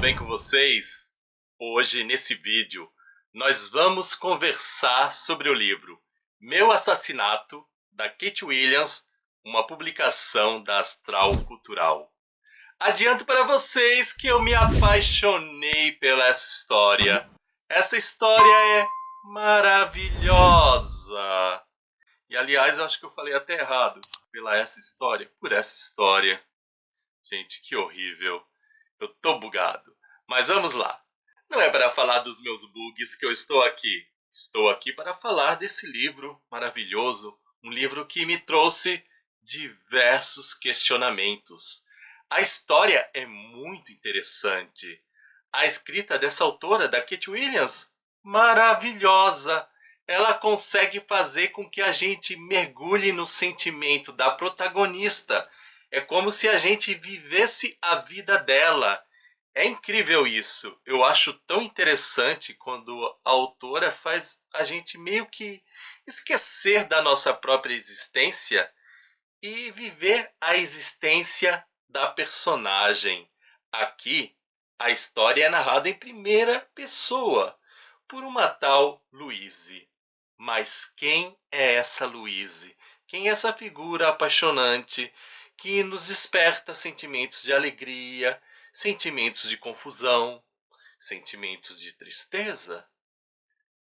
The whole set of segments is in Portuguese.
bem com vocês? Hoje, nesse vídeo, nós vamos conversar sobre o livro Meu Assassinato, da Kate Williams, uma publicação da Astral Cultural. Adianto para vocês que eu me apaixonei pela essa história. Essa história é maravilhosa. E, aliás, eu acho que eu falei até errado. Por essa história. Gente, que horrível. Eu tô bugado. Mas vamos lá. Não é para falar dos meus bugs que eu estou aqui. Estou aqui para falar desse livro maravilhoso. Um livro que me trouxe diversos questionamentos. A história é muito interessante. A escrita dessa autora, da Kate Williams, maravilhosa. Ela consegue fazer com que a gente mergulhe no sentimento da protagonista. É como se a gente vivesse a vida dela. É incrível isso. Eu acho tão interessante quando a autora faz a gente meio que esquecer da nossa própria existência e viver a existência da personagem. Aqui, a história é narrada em primeira pessoa por uma tal Louise. Mas quem é essa Louise? Quem é essa figura apaixonante que nos desperta sentimentos de alegria, sentimentos de confusão, sentimentos de tristeza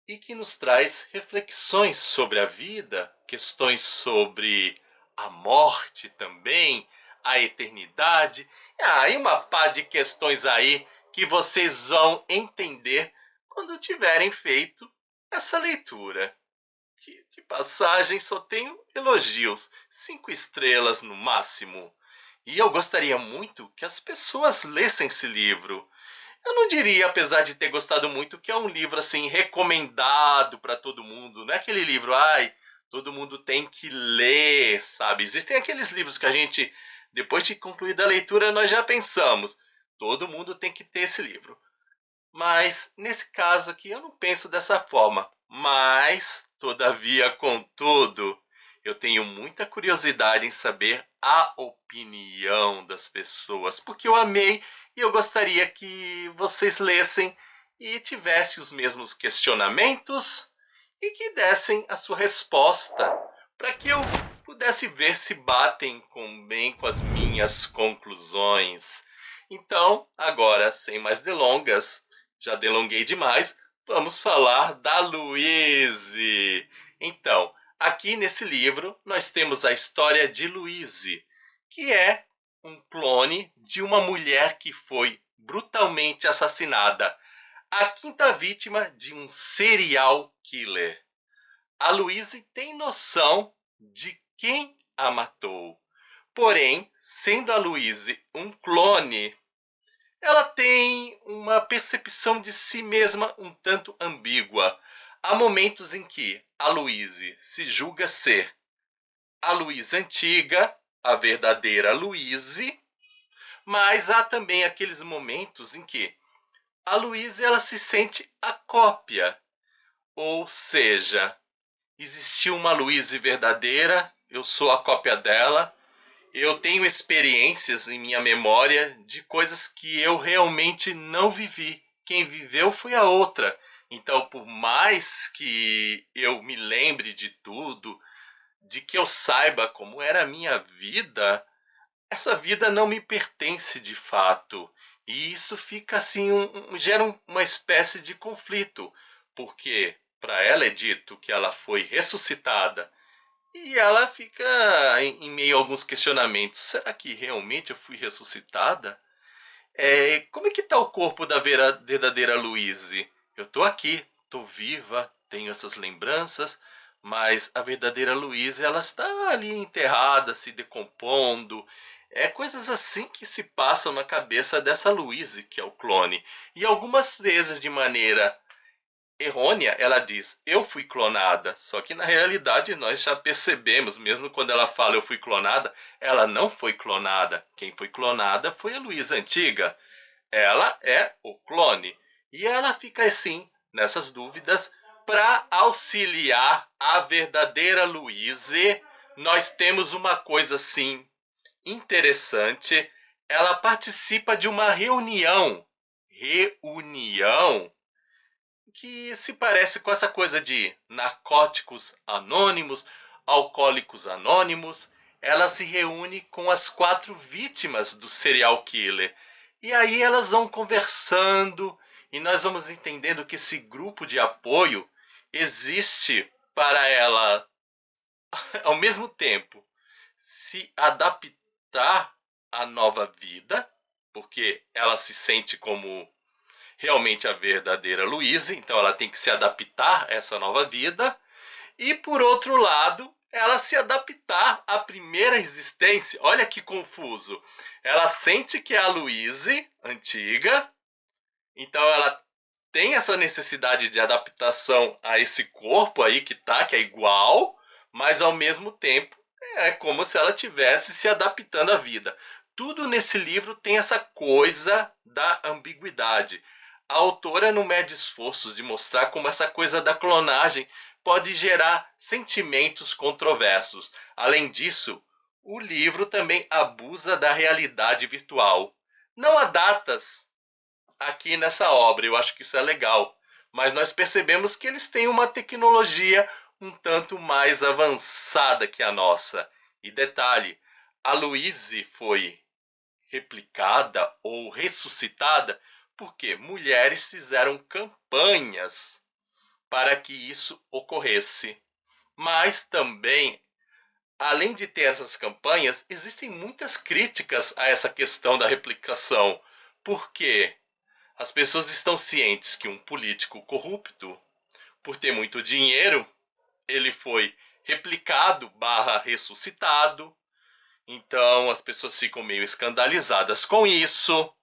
e que nos traz reflexões sobre a vida, questões sobre a morte também, a eternidade, e uma pá de questões aí que vocês vão entender quando tiverem feito essa leitura. Que de passagem só tenho elogios, 5 estrelas no máximo. E eu gostaria muito que as pessoas lessem esse livro. Eu não diria, apesar de ter gostado muito, que é um livro assim recomendado para todo mundo. Não é aquele livro, ai, todo mundo tem que ler, sabe? Existem aqueles livros que a gente, depois de concluída a leitura, nós já pensamos, todo mundo tem que ter esse livro. Mas nesse caso aqui eu não penso dessa forma. Mas, todavia, contudo, eu tenho muita curiosidade em saber a opinião das pessoas, porque eu amei e eu gostaria que vocês lessem e tivessem os mesmos questionamentos e que dessem a sua resposta, para que eu pudesse ver se batem bem com as minhas conclusões. Então, agora, sem mais delongas, já delonguei demais, vamos falar da Louise. Então, aqui nesse livro nós temos a história de Louise, que é um clone de uma mulher que foi brutalmente assassinada, a quinta vítima de um serial killer. A Louise tem noção de quem a matou. Porém, sendo a Louise um clone, ela tem uma percepção de si mesma um tanto ambígua. Há momentos em que a Louise se julga ser a Louise antiga, a verdadeira Louise, mas há também aqueles momentos em que a Louise ela se sente a cópia. Ou seja, existiu uma Louise verdadeira, eu sou a cópia dela. Eu tenho experiências em minha memória de coisas que eu realmente não vivi. Quem viveu foi a outra. Então, por mais que eu me lembre de tudo, de que eu saiba como era a minha vida, essa vida não me pertence de fato. E isso fica assim, gera uma espécie de conflito. Porque para ela é dito que ela foi ressuscitada. E ela fica em meio a alguns questionamentos. Será que realmente eu fui ressuscitada? Como é que está o corpo da verdadeira Louise? Eu estou aqui, estou viva, tenho essas lembranças, mas a verdadeira Louise ela está ali enterrada, se decompondo. É coisas assim que se passam na cabeça dessa Louise, que é o clone. E algumas vezes de maneira errônea, ela diz, eu fui clonada. Só que na realidade nós já percebemos, mesmo quando ela fala eu fui clonada, ela não foi clonada. Quem foi clonada foi a Louise antiga. Ela é o clone. E ela fica assim, nessas dúvidas, para auxiliar a verdadeira Louise. Nós temos uma coisa assim interessante. Ela participa de uma reunião reunião que se parece com essa coisa de narcóticos anônimos, alcoólicos anônimos. Ela se reúne com as 4 vítimas do serial killer. E aí elas vão conversando e nós vamos entendendo que esse grupo de apoio existe para ela, ao mesmo tempo, se adaptar à nova vida, porque ela se sente como realmente a verdadeira Louise, então ela tem que se adaptar a essa nova vida. E por outro lado, ela se adaptar à primeira existência. Olha que confuso. Ela sente que é a Louise antiga, então ela tem essa necessidade de adaptação a esse corpo aí que tá, que é igual, mas ao mesmo tempo é como se ela tivesse se adaptando à vida. Tudo nesse livro tem essa coisa da ambiguidade. A autora não mede esforços de mostrar como essa coisa da clonagem pode gerar sentimentos controversos. Além disso, o livro também abusa da realidade virtual. Não há datas aqui nessa obra, eu acho que isso é legal, mas nós percebemos que eles têm uma tecnologia um tanto mais avançada que a nossa. E detalhe, a Louise foi replicada ou ressuscitada porque mulheres fizeram campanhas para que isso ocorresse. Mas também, além de ter essas campanhas, existem muitas críticas a essa questão da replicação. Por quê? As pessoas estão cientes que um político corrupto, por ter muito dinheiro, ele foi replicado barra ressuscitado. Então as pessoas ficam meio escandalizadas com isso.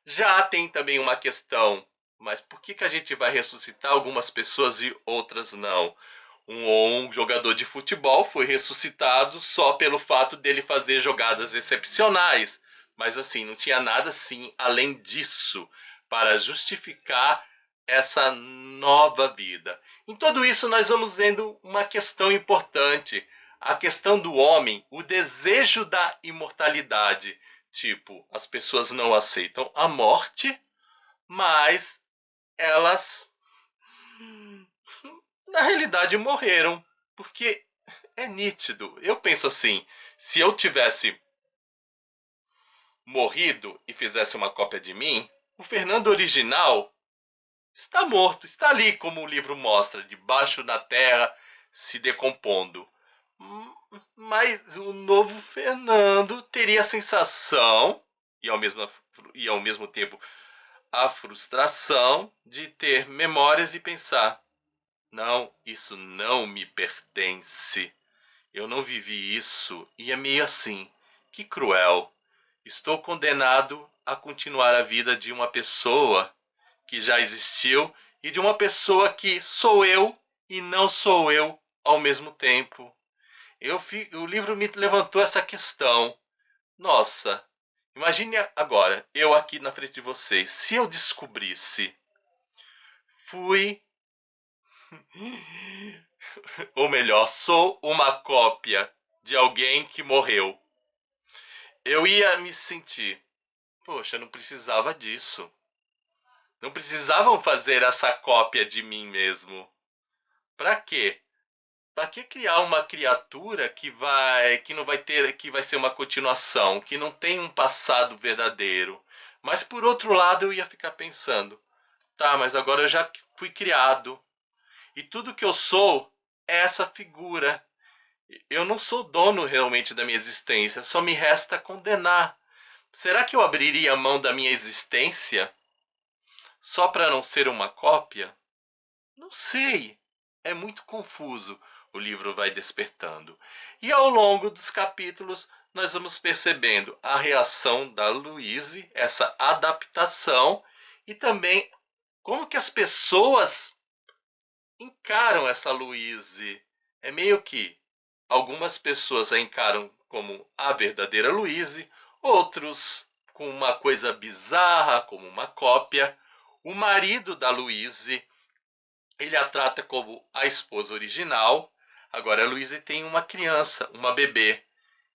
Já tem também uma questão, mas por que a gente vai ressuscitar algumas pessoas e outras não? Um jogador de futebol foi ressuscitado só pelo fato dele fazer jogadas excepcionais. Mas assim, não tinha nada assim além disso para justificar essa nova vida. Em tudo isso nós vamos vendo uma questão importante. A questão do homem, o desejo da imortalidade. Tipo, as pessoas não aceitam a morte, mas elas na realidade morreram, porque é nítido. Eu penso assim, se eu tivesse morrido e fizesse uma cópia de mim, o Fernando original está morto, está ali como o livro mostra, debaixo da terra, se decompondo. Mas o novo Fernando teria a sensação e ao mesmo tempo a frustração de ter memórias e pensar: não, isso não me pertence. Eu não vivi isso e é meio assim. Que cruel. Estou condenado a continuar a vida de uma pessoa que já existiu e de uma pessoa que sou eu e não sou eu ao mesmo tempo. O livro me levantou essa questão. Nossa, imagine agora, eu aqui na frente de vocês. Se eu descobrisse, fui, ou melhor, sou uma cópia de alguém que morreu. Eu ia me sentir, poxa, não precisava disso. Não precisavam fazer essa cópia de mim mesmo. Pra quê? Pra que criar uma criatura que não vai ter, que vai ser uma continuação, que não tem um passado verdadeiro? Mas por outro lado eu ia ficar pensando, tá, mas agora eu já fui criado e tudo que eu sou é essa figura. Eu não sou dono realmente da minha existência, só me resta condenar. Será que eu abriria a mão da minha existência só para não ser uma cópia? Não sei. É muito confuso. O livro vai despertando. E ao longo dos capítulos, nós vamos percebendo a reação da Louise, essa adaptação, e também como que as pessoas encaram essa Louise. É meio que algumas pessoas a encaram como a verdadeira Louise, outros com uma coisa bizarra, como uma cópia. O marido da Louise, ele a trata como a esposa original. Agora a Louise tem uma criança, uma bebê.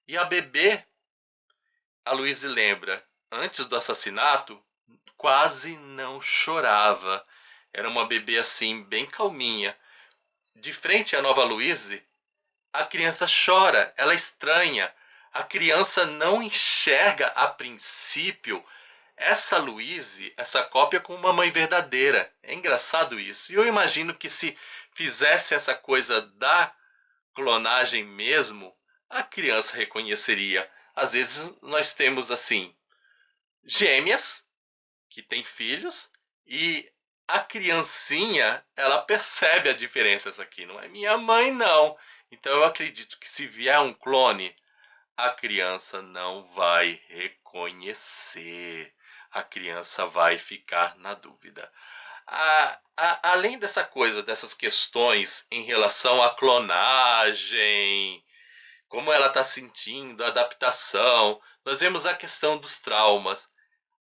E a bebê, a Louise lembra, antes do assassinato, quase não chorava. Era uma bebê assim, bem calminha. De frente à nova Louise, a criança chora, ela estranha. A criança não enxerga a princípio essa Louise, essa cópia, como uma mãe verdadeira. É engraçado isso. E eu imagino que se fizesse essa coisa da clonagem mesmo, a criança reconheceria. Às vezes nós temos assim gêmeas que têm filhos e a criancinha, ela percebe a diferença. Essa aqui não é minha mãe, não. Então eu acredito que se vier um clone, a criança não vai reconhecer. A criança vai ficar na dúvida. Além dessa coisa, dessas questões em relação à clonagem, como ela está sentindo, a adaptação, nós vemos a questão dos traumas.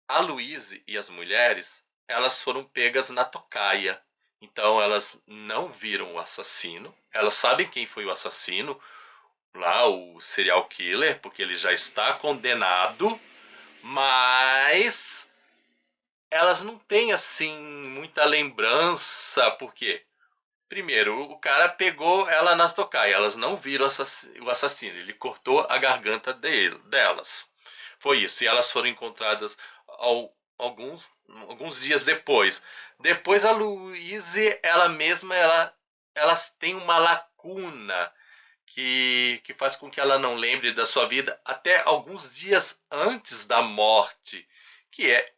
A Louise e as mulheres, elas foram pegas na tocaia. Então elas não viram o assassino, elas sabem quem foi o assassino, lá o serial killer, porque ele já está condenado, mas elas não têm assim muita lembrança, porque primeiro, o cara pegou ela na tocaia, elas não viram o assassino, ele cortou a garganta delas. Foi isso, e elas foram encontradas alguns dias depois. Depois a Louise, ela mesma, ela tem uma lacuna que faz com que ela não lembre da sua vida até alguns dias antes da morte, que é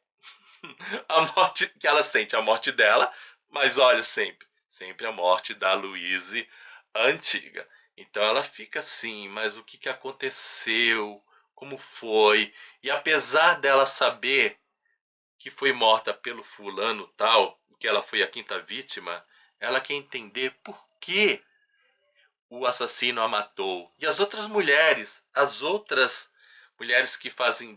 a morte que ela sente, a morte dela, mas olha, sempre a morte da Louise antiga. Então ela fica assim, mas o que aconteceu? Como foi? E apesar dela saber que foi morta pelo fulano tal, que ela foi a quinta vítima, ela quer entender por que o assassino a matou. E as outras mulheres que fazem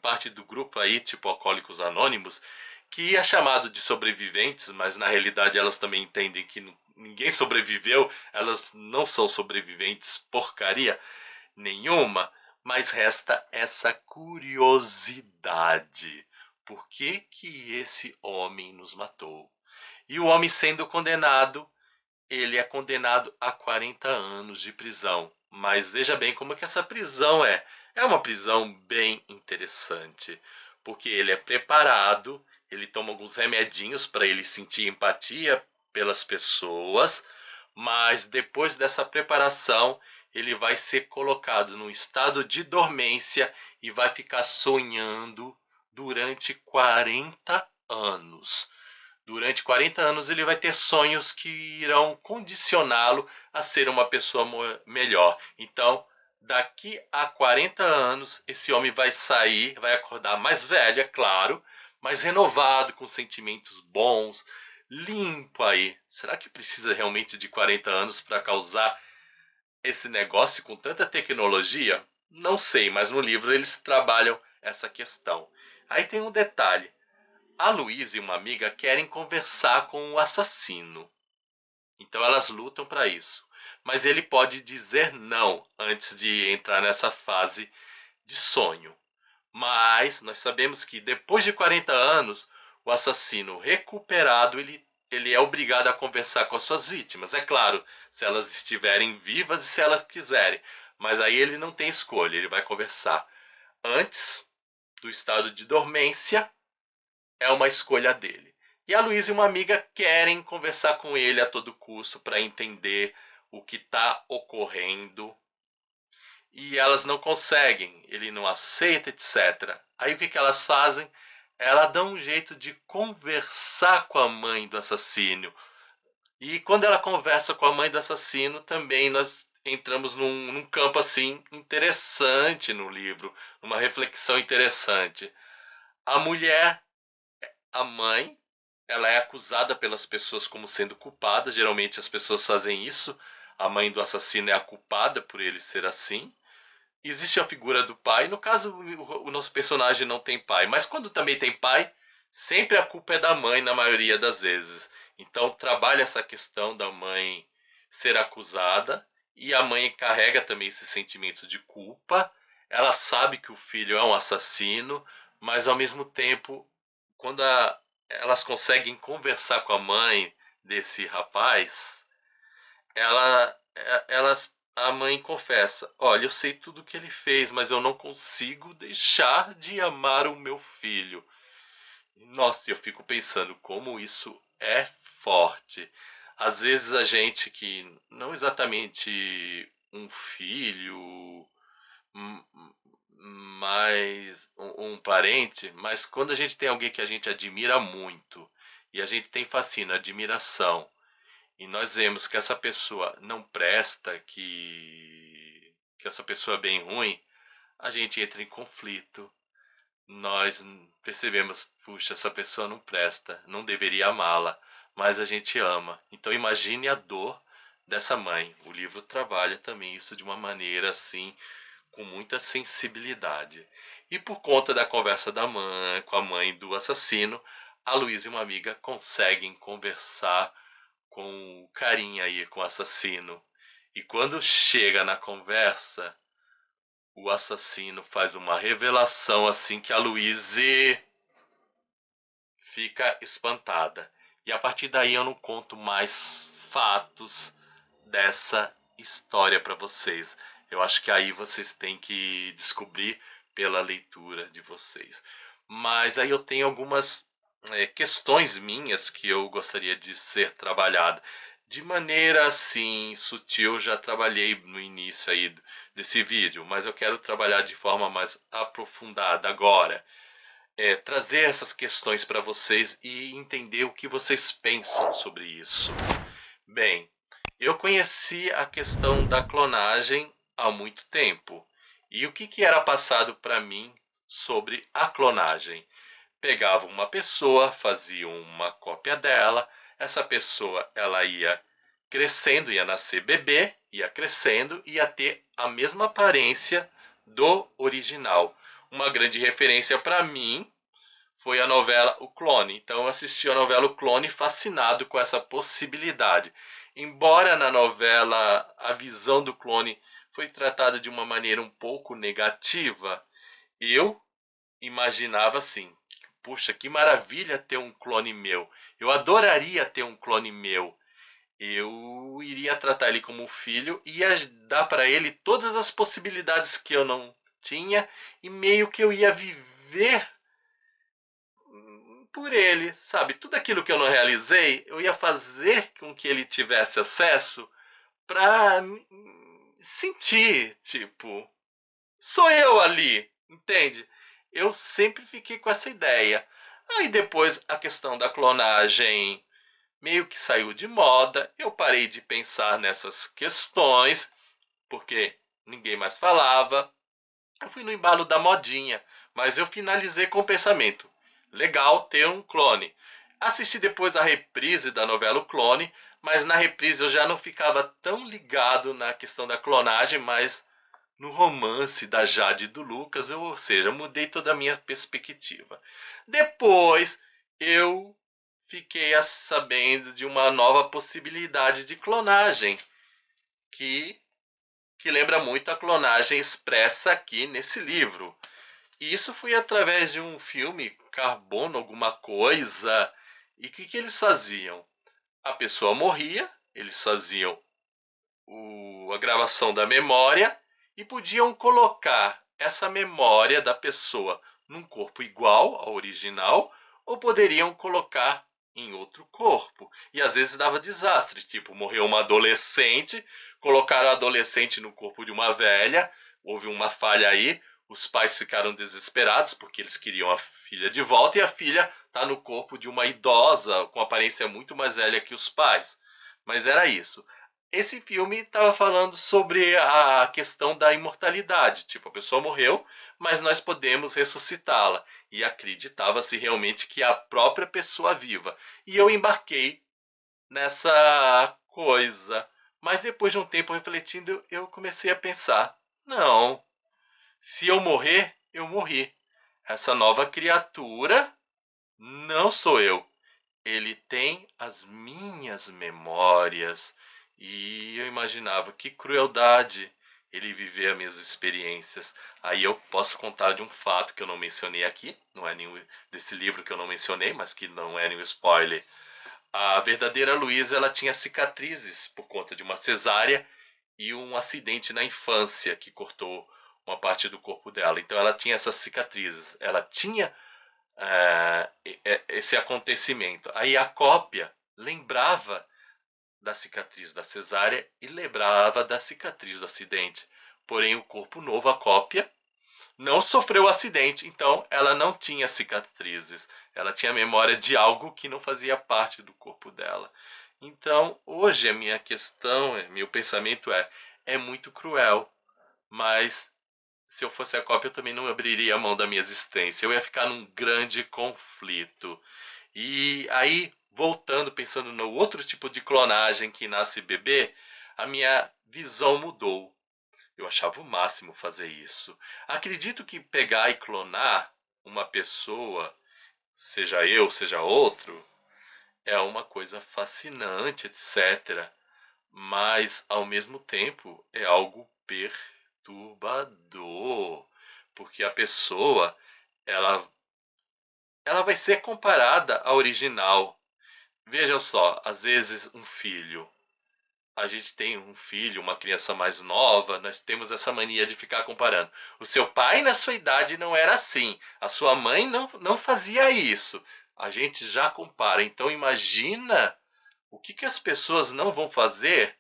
parte do grupo aí, tipo Alcoólicos Anônimos, que é chamado de sobreviventes, mas na realidade elas também entendem que ninguém sobreviveu, elas não são sobreviventes porcaria nenhuma, mas resta essa curiosidade. Por que que esse homem nos matou? E o homem sendo condenado, ele é condenado a 40 anos de prisão. Mas veja bem como que essa prisão é. É uma prisão bem interessante, porque ele é preparado, ele toma alguns remedinhos para ele sentir empatia pelas pessoas, mas depois dessa preparação, ele vai ser colocado num estado de dormência e vai ficar sonhando durante 40 anos. Durante 40 anos ele vai ter sonhos que irão condicioná-lo a ser uma pessoa melhor. Então, daqui a 40 anos, esse homem vai sair, vai acordar mais velho, é claro, mas renovado, com sentimentos bons, limpo aí. Será que precisa realmente de 40 anos para causar esse negócio com tanta tecnologia? Não sei, mas no livro eles trabalham essa questão. Aí tem um detalhe. A Louise e uma amiga querem conversar com o assassino. Então elas lutam para isso. Mas ele pode dizer não antes de entrar nessa fase de sonho. Mas nós sabemos que depois de 40 anos, o assassino recuperado, ele é obrigado a conversar com as suas vítimas. É claro, se elas estiverem vivas e se elas quiserem. Mas aí ele não tem escolha, ele vai conversar antes do estado de dormência. É uma escolha dele. E a Luísa e uma amiga querem conversar com ele a todo custo para entender o que está ocorrendo. E elas não conseguem, ele não aceita, etc. Aí o que elas fazem? Ela dá um jeito de conversar com a mãe do assassino. E quando ela conversa com a mãe do assassino, também nós entramos num campo assim interessante no livro, uma reflexão interessante. A mulher, a mãe, ela é acusada pelas pessoas como sendo culpada. Geralmente as pessoas fazem isso. A mãe do assassino é a culpada por ele ser assim. Existe a figura do pai. No caso, o nosso personagem não tem pai. Mas quando também tem pai, sempre a culpa é da mãe na maioria das vezes. Então trabalha essa questão da mãe ser acusada. E a mãe carrega também esse sentimento de culpa. Ela sabe que o filho é um assassino, mas ao mesmo tempo quando elas conseguem conversar com a mãe desse rapaz, a mãe confessa: olha, eu sei tudo o que ele fez, mas eu não consigo deixar de amar o meu filho. Nossa, eu fico pensando como isso é forte. Às vezes a gente que não exatamente um filho, hum, mas um parente, mas quando a gente tem alguém que a gente admira muito e a gente tem fascínio, admiração, e nós vemos que essa pessoa não presta, que essa pessoa é bem ruim, a gente entra em conflito. Nós percebemos, puxa, essa pessoa não presta, não deveria amá-la, mas a gente ama. Então imagine a dor dessa mãe. O livro trabalha também isso de uma maneira assim, com muita sensibilidade. E por conta da conversa da mãe com a mãe do assassino, a Luísa e uma amiga conseguem conversar com carinho aí com o assassino. E quando chega na conversa, o assassino faz uma revelação assim que a Louise fica espantada. E a partir daí eu não conto mais fatos dessa história para vocês. Eu acho que aí vocês têm que descobrir pela leitura de vocês. Mas aí eu tenho algumas questões minhas que eu gostaria de ser trabalhada. De maneira assim sutil, já trabalhei no início aí desse vídeo, mas eu quero trabalhar de forma mais aprofundada agora. Trazer essas questões para vocês e entender o que vocês pensam sobre isso. Bem, eu conheci a questão da clonagem há muito tempo. E o que era passado para mim sobre a clonagem? Pegavam uma pessoa, faziam uma cópia dela, essa pessoa ela ia crescendo, ia nascer bebê, ia crescendo, ia ter a mesma aparência do original. Uma grande referência para mim foi a novela O Clone. Então eu assisti a novela O Clone fascinado com essa possibilidade. Embora na novela a visão do clone foi tratada de uma maneira um pouco negativa, eu imaginava assim: puxa, que maravilha ter um clone meu. Eu adoraria ter um clone meu. Eu iria tratar ele como um filho e ia dar para ele todas as possibilidades que eu não tinha e meio que eu ia viver por ele, sabe? Tudo aquilo que eu não realizei, eu ia fazer com que ele tivesse acesso pra sentir, tipo, sou eu ali, entende? Eu sempre fiquei com essa ideia. Aí depois a questão da clonagem meio que saiu de moda, eu parei de pensar nessas questões, porque ninguém mais falava. Eu fui no embalo da modinha, mas eu finalizei com o pensamento: legal ter um clone. Assisti depois a reprise da novela O Clone, mas na reprise eu já não ficava tão ligado na questão da clonagem, mas no romance da Jade e do Lucas, ou seja, mudei toda a minha perspectiva. Depois eu fiquei sabendo de uma nova possibilidade de clonagem, que, que lembra muito a clonagem expressa aqui nesse livro. E isso foi através de um filme, Carbono, alguma coisa. E o que eles faziam? A pessoa morria, eles faziam a gravação da memória e podiam colocar essa memória da pessoa num corpo igual ao original ou poderiam colocar em outro corpo. E às vezes dava desastre, tipo, morreu uma adolescente, colocaram a adolescente no corpo de uma velha, houve uma falha aí, os pais ficaram desesperados porque eles queriam a filha de volta e a filha está no corpo de uma idosa com aparência muito mais velha que os pais. Mas era isso. Esse filme estava falando sobre a questão da imortalidade. Tipo, a pessoa morreu, mas nós podemos ressuscitá-la. E acreditava-se realmente que a própria pessoa viva. E eu embarquei nessa coisa. Mas depois de um tempo refletindo, eu comecei a pensar: não, se eu morrer, eu morri. Essa nova criatura não sou eu. Ele tem as minhas memórias. E eu imaginava: que crueldade. ele viver as minhas experiências. Aí eu posso contar de um fato que eu não mencionei aqui, não é nenhum desse livro que eu não mencionei, mas que não é nenhum spoiler. A verdadeira Luísa, ela tinha cicatrizes por conta de uma cesárea e um acidente na infância que cortou uma parte do corpo dela. Então ela tinha essas cicatrizes, ela tinha esse acontecimento. Aí a cópia lembrava da cicatriz da cesárea e lembrava da cicatriz do acidente. Porém, o corpo novo, a cópia, não sofreu o acidente, então ela não tinha cicatrizes. Ela tinha memória de algo que não fazia parte do corpo dela. Então, hoje a minha questão, meu pensamento é muito cruel, mas se eu fosse a cópia eu também não abriria a mão da minha existência. Eu ia ficar num grande conflito. E aí, voltando, pensando no outro tipo de clonagem que nasce bebê, a minha visão mudou. Eu achava o máximo fazer isso. Acredito que pegar e clonar uma pessoa, seja eu, seja outro, é uma coisa fascinante, etc. Mas, ao mesmo tempo, é algo perturbador. Porque a pessoa, ela, ela vai ser comparada à original. Veja só, às vezes um filho, a gente tem um filho, uma criança mais nova, nós temos essa mania de ficar comparando. O seu pai na sua idade não era assim, a sua mãe não fazia isso. A gente já compara. Então imagina o que as pessoas não vão fazer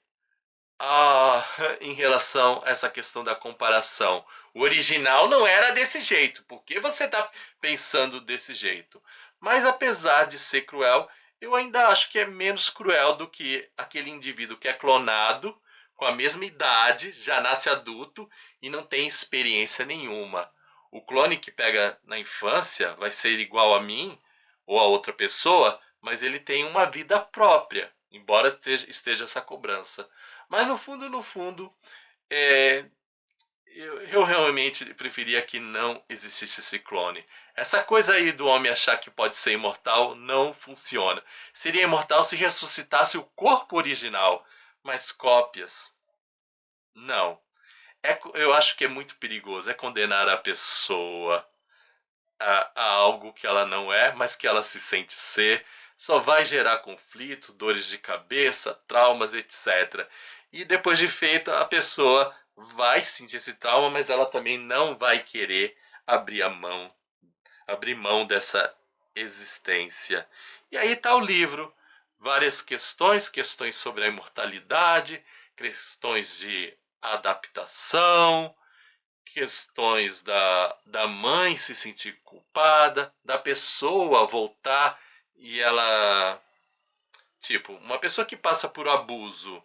em relação a essa questão da comparação. O original não era desse jeito. Por que você está pensando desse jeito? Mas apesar de ser cruel, eu ainda acho que é menos cruel do que aquele indivíduo que é clonado, com a mesma idade, já nasce adulto e não tem experiência nenhuma. O clone que pega na infância vai ser igual a mim ou a outra pessoa, mas ele tem uma vida própria, embora esteja essa cobrança. Mas no fundo, é, eu realmente preferia que não existisse esse clone. Essa coisa aí do homem achar que pode ser imortal não funciona. Seria imortal se ressuscitasse o corpo original, mas cópias, não. Eu acho que é muito perigoso, é condenar a pessoa a algo que ela não é, mas que ela se sente ser, só vai gerar conflito, dores de cabeça, traumas, etc. E depois de feito, a pessoa vai sentir esse trauma, mas ela também não vai querer abrir a mão, abrir mão dessa existência. E aí está o livro, várias questões, questões sobre a imortalidade, questões de adaptação, questões da mãe se sentir culpada, da pessoa voltar e ela. Tipo, uma pessoa que passa por abuso,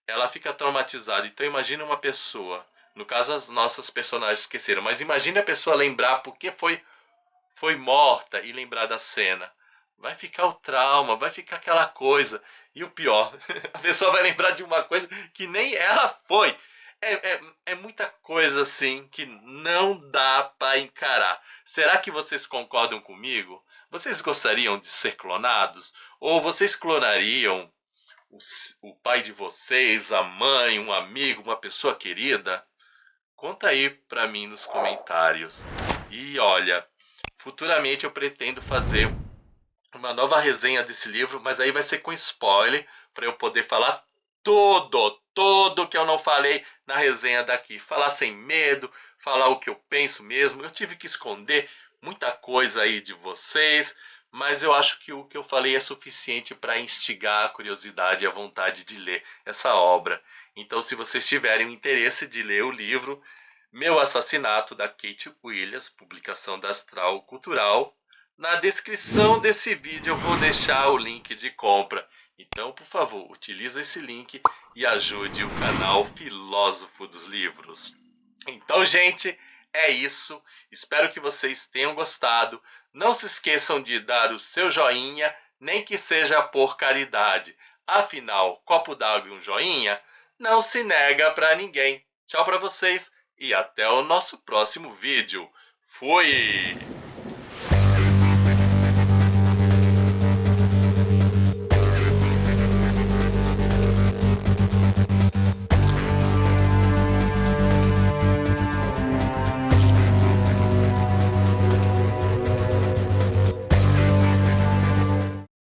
ela fica traumatizada. Então imagina uma pessoa. No caso, as nossas personagens esqueceram, mas imagine a pessoa lembrar porque foi morta e lembrar da cena. Vai ficar o trauma, vai ficar aquela coisa. E o pior, a pessoa vai lembrar de uma coisa que nem ela foi. É muita coisa assim que não dá para encarar. Será que vocês concordam comigo? Vocês gostariam de ser clonados? Ou vocês clonariam o pai de vocês, a mãe, um amigo, uma pessoa querida? Conta aí para mim nos comentários. E olha, futuramente eu pretendo fazer uma nova resenha desse livro, mas aí vai ser com spoiler para eu poder falar todo que eu não falei na resenha daqui. Falar sem medo, falar o que eu penso mesmo. Eu tive que esconder muita coisa aí de vocês, mas eu acho que o que eu falei é suficiente para instigar a curiosidade e a vontade de ler essa obra. Então, se vocês tiverem o interesse de ler o livro Meu Assassinato, da Kate Williams, publicação da Astral Cultural, na descrição desse vídeo eu vou deixar o link de compra. Então, por favor, utilize esse link e ajude o canal Filósofo dos Livros. Então, gente, é isso. Espero que vocês tenham gostado. Não se esqueçam de dar o seu joinha, nem que seja por caridade. Afinal, copo d'água e um joinha não se nega para ninguém. Tchau para vocês e até o nosso próximo vídeo. Fui!